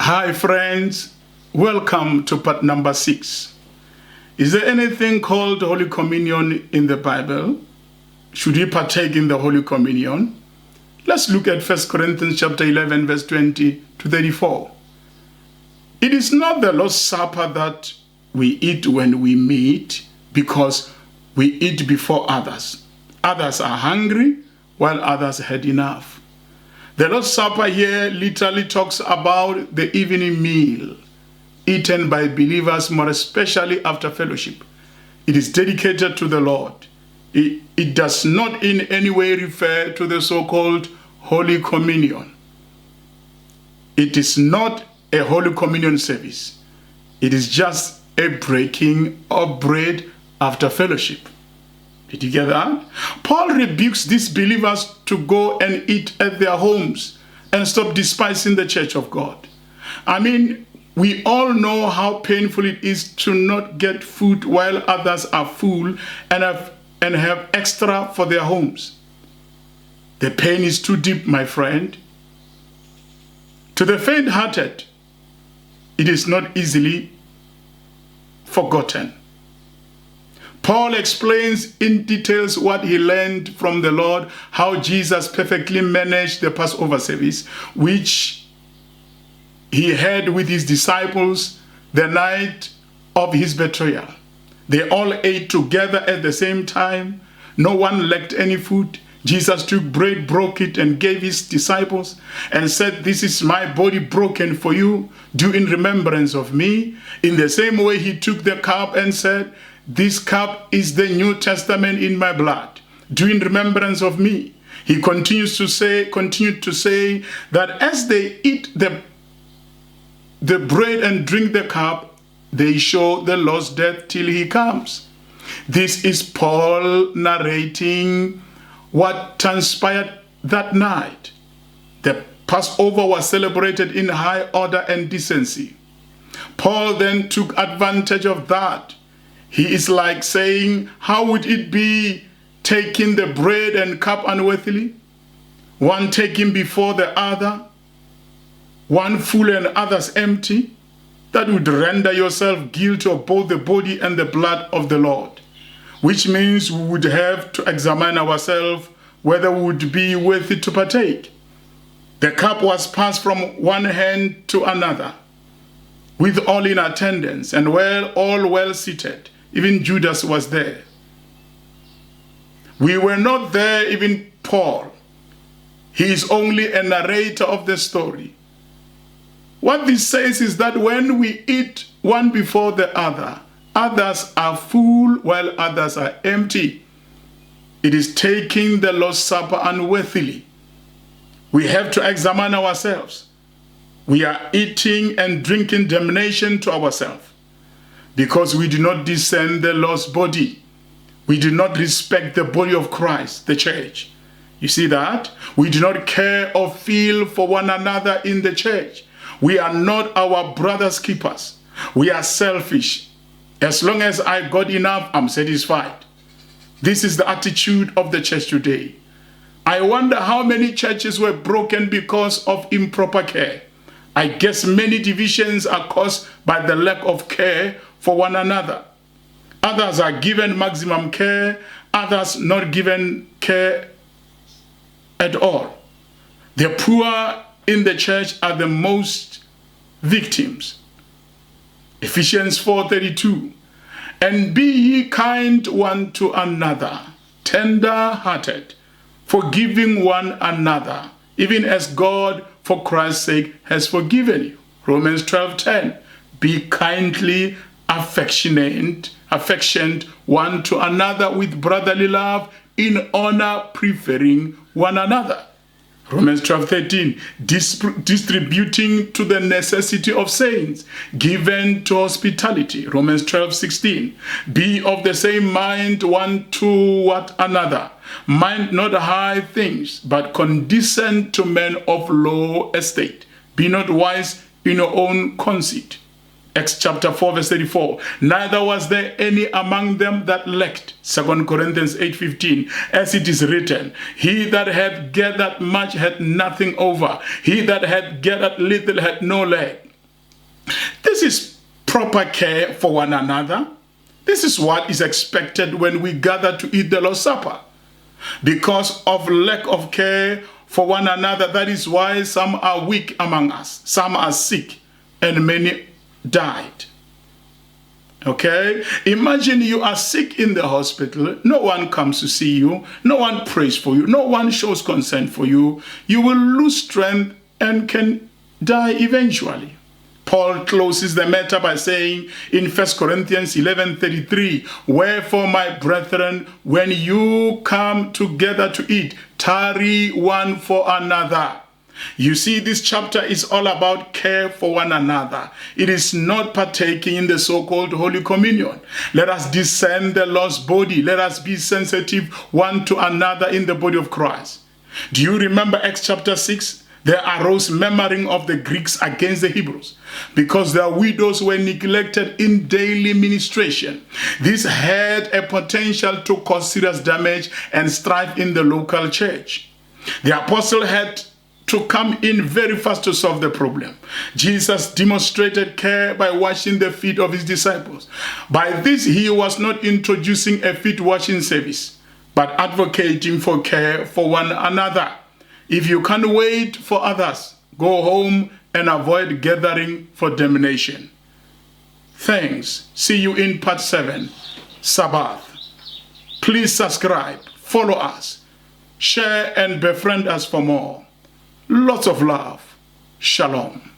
Hi friends, welcome to part number 6. Is there anything called Holy Communion in the Bible? Should we partake in the Holy Communion? Let's look at 1 Corinthians chapter 11 verse 20 to 34. It is not the Lord's Supper that we eat when we meet because we eat before others. Others are hungry while others had enough. The Lord's Supper here literally talks about the evening meal eaten by believers, more especially after fellowship. It is dedicated to the Lord. It does not in any way refer to the so-called Holy Communion. It is not a Holy Communion service. It is just a breaking of bread after fellowship. Did you get that? Paul rebukes these believers to go and eat at their homes and stop despising the church of God. I mean, we all know how painful it is to not get food while others are full and have extra for their homes. The pain is too deep, my friend. To the faint-hearted, it is not easily forgotten. Paul explains in details what he learned from the Lord, how Jesus perfectly managed the Passover service, which he had with his disciples the night of his betrayal. They all ate together at the same time. No one lacked any food. Jesus took bread, broke it, and gave his disciples and said, "This is my body broken for you. Do in remembrance of me." In the same way, he took the cup and said, "This cup is the New Testament in my blood. Do in remembrance of me." He continued to say that as they eat the bread and drink the cup, they show the Lord's death till he comes. This is Paul narrating what transpired that night. The Passover was celebrated in high order and decency. Paul then took advantage of that. He is like saying, how would it be taking the bread and cup unworthily? One taken before the other, one full and others empty? That would render yourself guilty of both the body and the blood of the Lord, which means we would have to examine ourselves whether we would be worthy to partake. The cup was passed from one hand to another, with all in attendance and all well seated. Even Judas was there. We were not there, even Paul. He is only a narrator of the story. What this says is that when we eat one before the other, others are full while others are empty. It is taking the Lord's Supper unworthily. We have to examine ourselves. We are eating and drinking damnation to ourselves, because we do not discern the Lord's body. We do not respect the body of Christ, the church. You see that? We do not care or feel for one another in the church. We are not our brother's keepers. We are selfish. As long as I got enough, I'm satisfied. This is the attitude of the church today. I wonder how many churches were broken because of improper care. I guess many divisions are caused by the lack of care for one another. Others are given maximum care, others not given care at all. The poor in the church are the most victims. Ephesians 4:32. And be ye kind one to another, tender-hearted, forgiving one another, even as God for Christ's sake has forgiven you. Romans 12:10. Be kindly affectioned one to another with brotherly love, in honor preferring one another. Romans 12:13. Distributing to the necessity of saints, given to hospitality. Romans 12:16. Be of the same mind one toward another. Mind not high things, but condescend to men of low estate. Be not wise in your own conceit. Acts chapter 4 verse 34. Neither was there any among them that lacked. 2 Corinthians 8:15. As it is written, he that had gathered much had nothing over. He that had gathered little had no lack. proper care for one another. This is what is expected when we gather to eat the Lord's Supper. Because of lack of care for one another, that is why some are weak among us, some are sick, and many died. Okay? Imagine you are sick in the hospital, no one comes to see you, no one prays for you, no one shows concern for you. You will lose strength and can die eventually. Paul closes the matter by saying in 1 Corinthians 11:33, "Wherefore, my brethren, when you come together to eat, tarry one for another." You see, this chapter is all about care for one another. It is not partaking in the so-called Holy Communion. Let us discern the Lord's body. Let us be sensitive one to another in the body of Christ. Do you remember Acts chapter 6? There arose murmuring of the Greeks against the Hebrews because their widows were neglected in daily ministration. This had a potential to cause serious damage and strife in the local church. The apostle had to come in very fast to solve the problem. Jesus demonstrated care by washing the feet of his disciples. By this, he was not introducing a feet washing service, but advocating for care for one another. If you can't wait for others, go home and avoid gathering for damnation. Thanks. See you in part 7, Sabbath. Please subscribe, follow us, share and befriend us for more. Lots of love. Shalom.